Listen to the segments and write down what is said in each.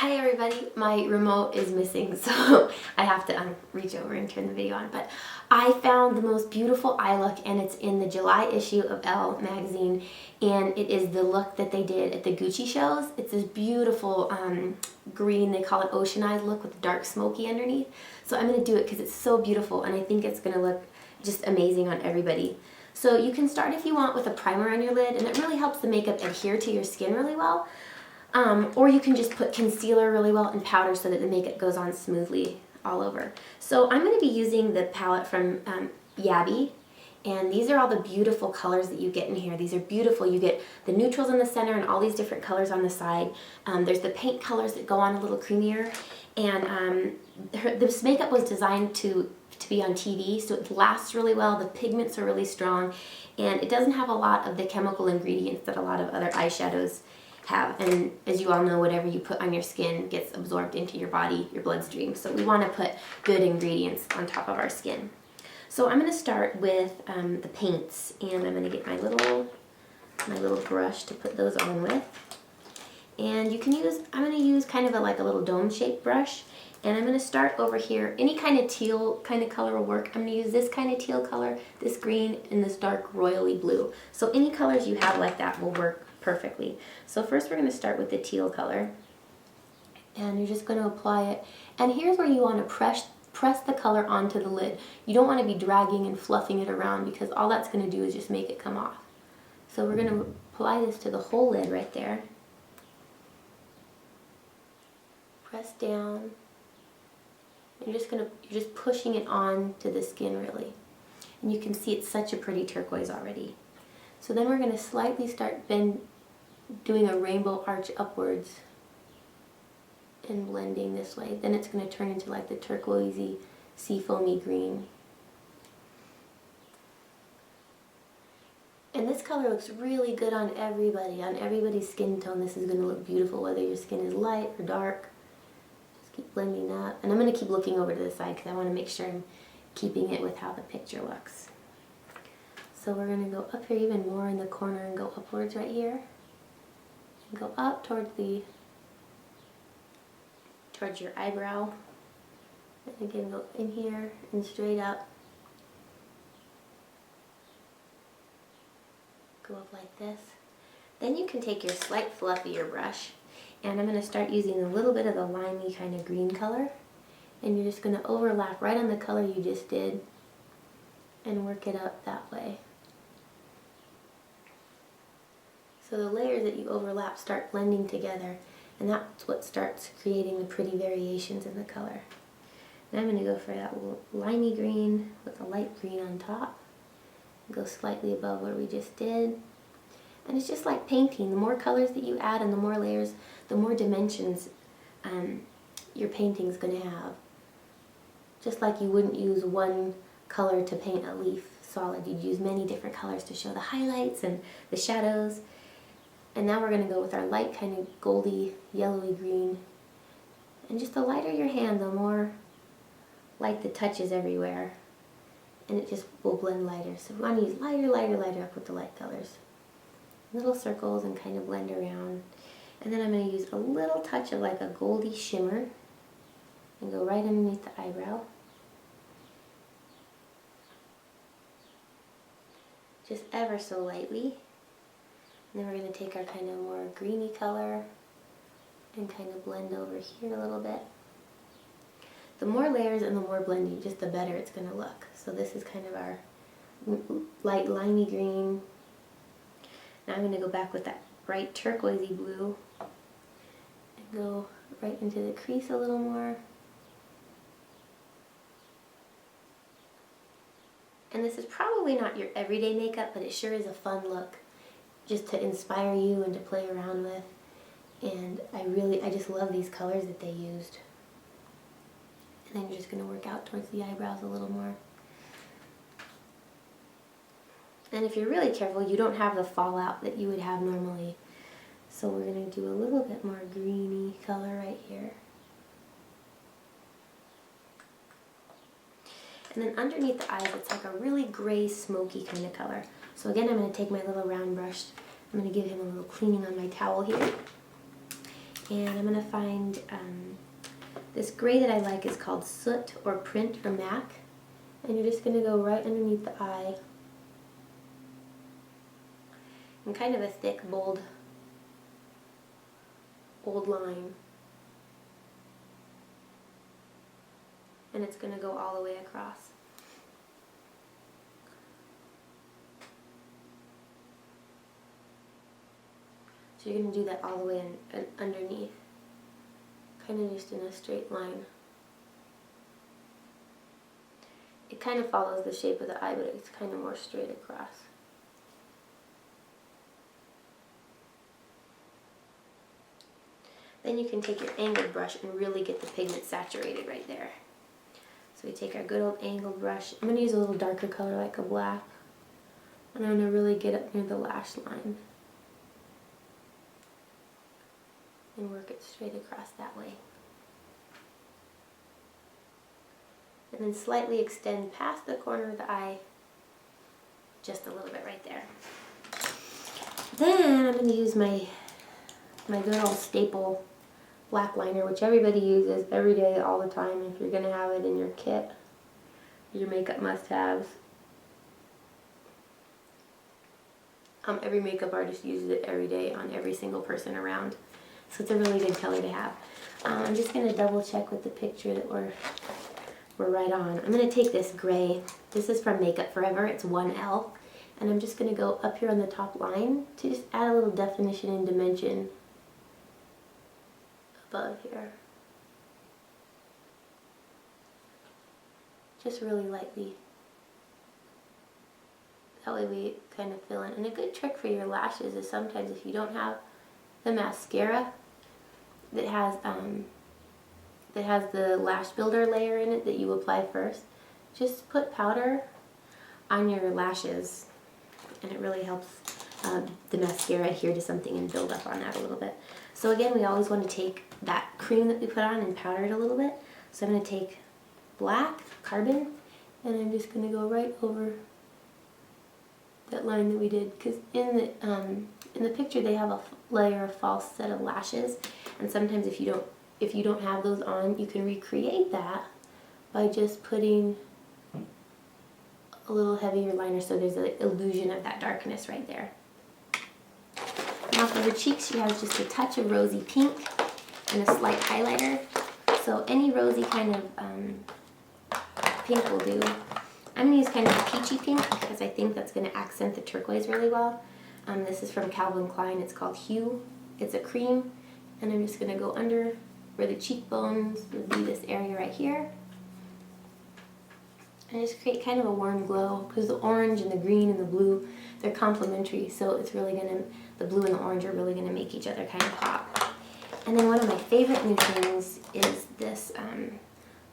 Hi everybody, my remote is missing, so I have to reach over and turn the video on. But I found the most beautiful eye look, and it's in the July issue of Elle magazine, and it is the look that they did at the Gucci shows. It's this beautiful green, they call it ocean eyes look with dark smoky underneath. So I'm going to do it because it's so beautiful, and I think it's going to look just amazing on everybody. So you can start if you want with a primer on your lid, and it really helps the makeup adhere to your skin really well. Or you can just put concealer really well and powder so that the makeup goes on smoothly all over. So I'm going to be using the palette from Yabby, and these are all the beautiful colors that you get in here. These are beautiful. You get the neutrals in the center and all these different colors on the side. There's the paint colors that go on a little creamier, and this makeup was designed to be on TV, so it lasts really well. The pigments are really strong, and it doesn't have a lot of the chemical ingredients that a lot of other eyeshadows have. And as you all know, whatever you put on your skin gets absorbed into your body, your bloodstream. So we want to put good ingredients on top of our skin. So I'm going to start with the paints, and I'm going to get my little brush to put those on with. And you can use, I'm going to use kind of like a little dome-shaped brush, and I'm going to start over here. Any kind of teal kind of color will work. I'm going to use this kind of teal color, this green, and this dark royally blue. So any colors you have like that will work perfectly. So first we're going to start with the teal color, and you're just going to apply it. And here's where you want to press the color onto the lid. You don't want to be dragging and fluffing it around, because all that's going to do is just make it come off. So we're going to apply this to the whole lid right there. Press down. You're just pushing it on to the skin really. And you can see it's such a pretty turquoise already. So then we're going to slightly start doing a rainbow arch upwards and blending this way. Then it's going to turn into like the turquoisey, seafoamy green. And this color looks really good on everybody, on everybody's skin tone. This is going to look beautiful whether your skin is light or dark. Just keep blending that. And I'm going to keep looking over to the side because I want to make sure I'm keeping it with how the picture looks. So we're going to go up here even more in the corner and go upwards right here. And go up towards your eyebrow. And again, go in here and straight up. Go up like this. Then you can take your slight fluffier brush, and I'm going to start using a little bit of the limey kind of green color. And you're just going to overlap right on the color you just did and work it up that way. So the layers that you overlap start blending together, and that's what starts creating the pretty variations in the color. And I'm going to go for that limey green with a light green on top. Go slightly above where we just did. And it's just like painting. The more colors that you add and the more layers, the more dimensions your painting's going to have. Just like you wouldn't use one color to paint a leaf solid. You'd use many different colors to show the highlights and the shadows. And now we're going to go with our light kind of goldy, yellowy green. And just the lighter your hand, the more light the touch is everywhere. And it just will blend lighter. So we want to use lighter, lighter, lighter up with the light colors. Little circles and kind of blend around. And then I'm going to use a little touch of like a goldy shimmer and go right underneath the eyebrow. Just ever so lightly. And then we're going to take our kind of more greeny color and kind of blend over here a little bit. The more layers and the more blending, just the better it's going to look. So this is kind of our light limey green. Now I'm going to go back with that bright turquoisey blue and go right into the crease a little more. And this is probably not your everyday makeup, but it sure is a fun look, just to inspire you and to play around with. And I just love these colors that they used. And then you're just going to work out towards the eyebrows a little more. And if you're really careful, you don't have the fallout that you would have normally. So we're going to do a little bit more greeny color right here. And then underneath the eyes, it's like a really gray, smoky kind of color. So again, I'm going to take my little round brush. I'm going to give him a little cleaning on my towel here. And I'm going to find this gray that I like is called Soot or Print or MAC. And you're just going to go right underneath the eye. And kind of a thick, bold line. And it's going to go all the way across. So you're going to do that all the way underneath. Kind of just in a straight line. It kind of follows the shape of the eye, but it's kind of more straight across. Then you can take your angled brush and really get the pigment saturated right there. So we take our good old angled brush. I'm going to use a little darker color like a black. And I'm going to really get up near the lash line. And work it straight across that way. And then slightly extend past the corner of the eye, just a little bit right there. Then I'm going to use my good old staple black liner, which everybody uses every day, all the time, if you're going to have it in your kit, your makeup must-haves. Every makeup artist uses it every day on every single person around. So it's a really good color to have. I'm just going to double check with the picture that we're right on. I'm going to take this gray. This is from Makeup Forever. It's 1L. And I'm just going to go up here on the top line to just add a little definition and dimension above here. Just really lightly. That way we kind of fill in. And a good trick for your lashes is sometimes if you don't have the mascara that has the lash builder layer in it that you apply first, just put powder on your lashes, and it really helps the mascara adhere to something and build up on that a little bit. So again, we always want to take that cream that we put on and powder it a little bit. So I'm going to take black carbon, and I'm just going to go right over that line that we did, because in the picture they have a layer of false set of lashes, and sometimes if you don't have those on, you can recreate that by just putting a little heavier liner so there's an illusion of that darkness right there. Now for the cheeks, she has just a touch of rosy pink and a slight highlighter. So any rosy kind of pink will do. I'm going to use kind of a peachy pink because I think that's going to accent the turquoise really well. This is from Calvin Klein. It's called Hue. It's a cream. And I'm just going to go under where the cheekbones would be, this area right here. And just create kind of a warm glow, because the orange and the green and the blue, they're complementary. So it's really going to, the blue and the orange are really going to make each other kind of pop. And then one of my favorite new things is this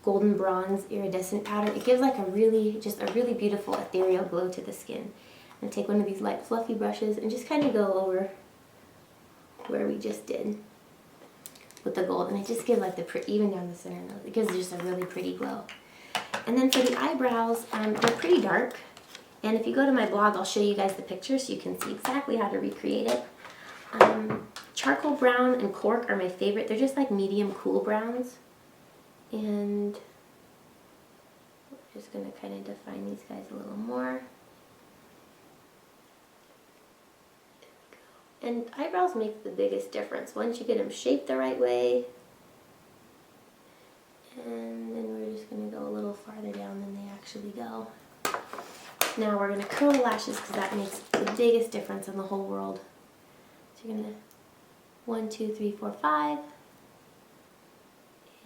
golden bronze iridescent powder. It gives like just a really beautiful ethereal glow to the skin. And take one of these light fluffy brushes and just kind of go over where we just did with the gold, and it just gives like even down the center nose, it gives just a really pretty glow. And then for the eyebrows, they're pretty dark, and if you go to my blog, I'll show you guys the pictures so you can see exactly how to recreate it. Charcoal brown and cork are my favorite. They're just like medium cool browns, and we're just going to kind of define these guys a little more. And eyebrows make the biggest difference once you get them shaped the right way. And then we're just going to go a little farther down than they actually go. Now we're going to curl the lashes because that makes the biggest difference in the whole world. So you're going to 1, 2, 3, 4, 5.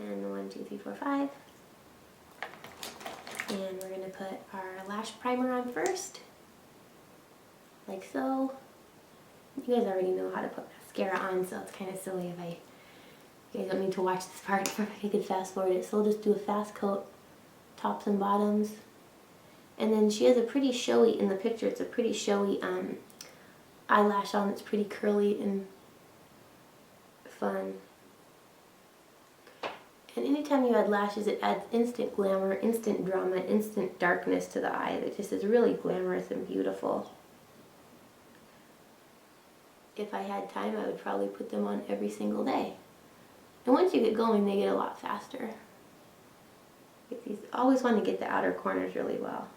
And 1, 2, 3, 4, 5. And we're going to put our lash primer on first. Like so. You guys already know how to put mascara on, so it's kind of silly if you guys don't need to watch this part if I could fast forward it. So we'll just do a fast coat, tops and bottoms. And then she has a pretty showy, in the picture, it's a pretty showy eyelash on. It's pretty curly and fun. And anytime you add lashes, it adds instant glamour, instant drama, instant darkness to the eye. It just is really glamorous and beautiful. If I had time, I would probably put them on every single day. And once you get going, they get a lot faster. Always want to get the outer corners really well.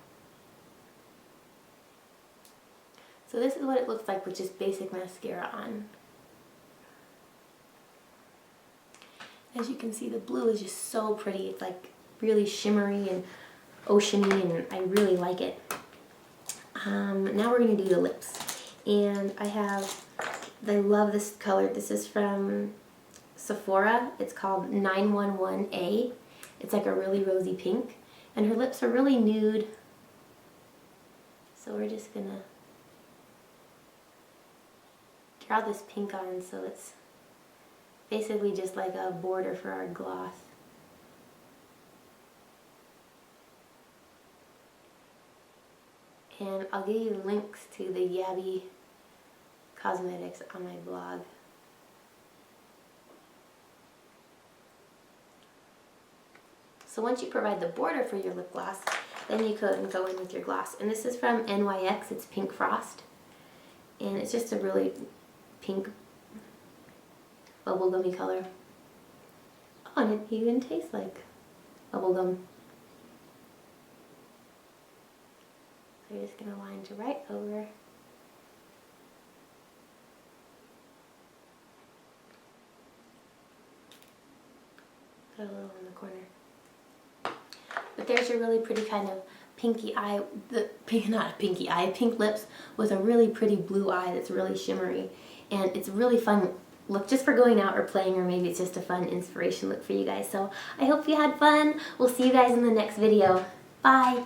So this is what it looks like with just basic mascara on. As you can see, the blue is just so pretty. It's like really shimmery and oceany, and I really like it. Now we're going to do the lips. And I love this color. This is from Sephora. It's called 911A. It's like a really rosy pink. And her lips are really nude. So we're just going to draw this pink on so it's basically just like a border for our gloss. And I'll give you links to the Yabby Cosmetics on my blog. So once you provide the border for your lip gloss, then you can go in with your gloss. And this is from NYX, it's Pink Frost. And it's just a really pink bubblegummy color. Oh, and it even tastes like bubblegum. So you're just going to line it right over. Put a little in the corner. But there's your really pretty kind of pinky eye, pink lips with a really pretty blue eye that's really shimmery. And it's really fun look just for going out or playing, or maybe it's just a fun inspiration look for you guys. So I hope you had fun. We'll see you guys in the next video. Bye!